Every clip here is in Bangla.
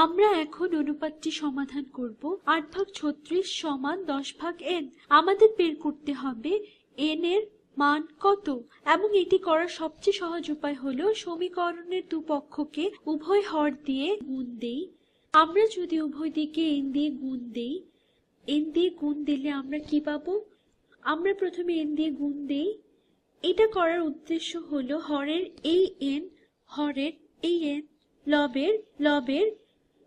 আমরা এখন অনুপাতটি সমাধান করব। 8/36 সমান 10/n। আমাদের বের করতে হবে n এর মান কত, এবং এটি করার সবচেয়ে সহজ উপায় হলো সমীকরণের দুপক্ষকে উভয় হর দিয়ে গুণ দেই। আমরা যদি উভয় দিকে n দিয়ে গুণ দেই, n দিয়ে গুণ দিলে আমরা কি পাবো? আমরা প্রথমে n দিয়ে গুণ দেই। এটা করার উদ্দেশ্য হলো হরের এই n, হরের এই n, লবের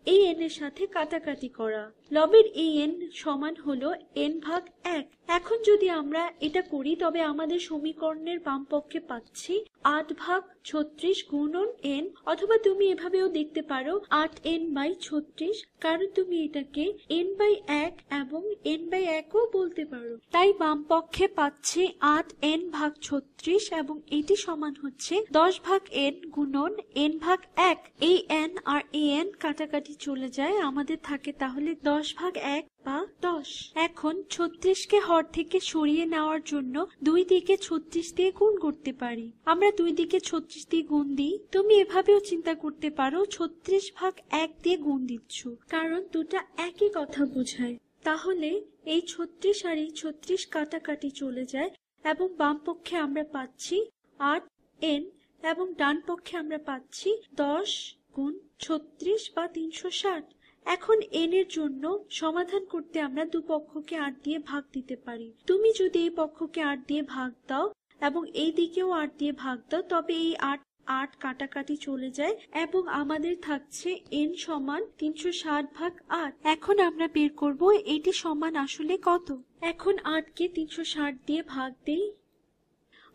এই n এর সাথে কাটাকাটি করা। লবের এই n সমান হলো n/1। এখন যদি আমরা এটা করি তবে আমাদের সমীকরণের বাম পক্ষে পাচ্ছি 8/36 গুণন n, অথবা তুমি এভাবেও দেখতে পারো 8n/36, কারণ তুমি এটাকে n/1 এবং n/1ও বলতে পারো। তাই বাম পক্ষে পাচ্ছি 8n/36 এবং এটি সমান হচ্ছে 10/n গুণন n/1। এই n আর এই n কাটাকাটি চলে যায়, আমাদের থাকে তাহলে 10/1 বা 10। এখন 36কে হর থেকে সরিয়ে নেওয়ার জন্য দুই দিকে 36 দিয়ে গুণ করতে পারি। আমরা দুই দিকে 36 দিয়ে গুণ দিই। তুমি এভাবেও চিন্তা করতে পারো 36/1 দিয়ে গুণ দিচ্ছ, কারণ দুটা একই কথা বোঝায়। তাহলে এই 36 আর এই 36 কাটাকাটি চলে যায় এবং বাম পক্ষে আমরা পাচ্ছি 8n এবং ডান পক্ষে আমরা পাচ্ছি 10 গুণ 36 বা 360। এখন n এর জন্য সমাধান করতে আমরা দুপক্ষকে 8 দিয়ে ভাগ দিতে পারি। তুমি যদি এই পক্ষকে 8 দিয়ে ভাগ দাও এবং এই দিকেও 8 দিয়ে ভাগ দাও, তবে এই 8 কাটাকাটি চলে যায় এবং আমাদের থাকছে n সমান 360/8। এখন আমরা বের করব এটি সমান আসলে কত। এখন 8কে 360 দিয়ে ভাগ দেই।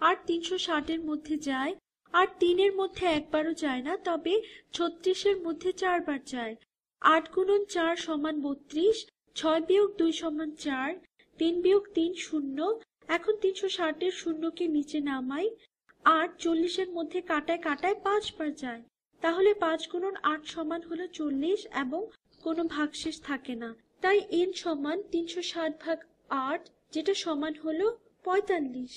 8 360 এর মধ্যে যায়, আর 3 এর মধ্যে একবারও যায় না, তবে 36 এর মধ্যে 4 বার যায়। 8 গুণন 4 সমান 32, 6 বিয়োগ 2 সমান 4, 3 বিয়োগ 3 0। এখন 360 এর শূন্যকে নিচে নামাই। 8 40 এর মধ্যে কাটায় কাটায় 5 বার যায়, তাহলে 5 গুণন 8 সমান হলো 40 এবং কোনো ভাগশেষ থাকে না। তাই n সমান 360/8, যেটা সমান হলো 45।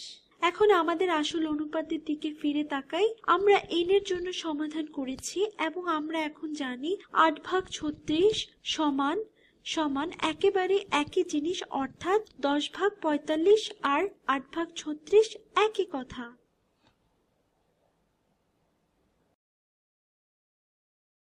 এখন আমাদের আসল অনুপাতের দিকে ফিরে তাকাই। আমরা n এর জন্য সমাধান করেছি এবং আমরা এখন জানি 8/36 সমান একেবারে একই জিনিস, অর্থাৎ 10/45 আর 8/36 একই কথা।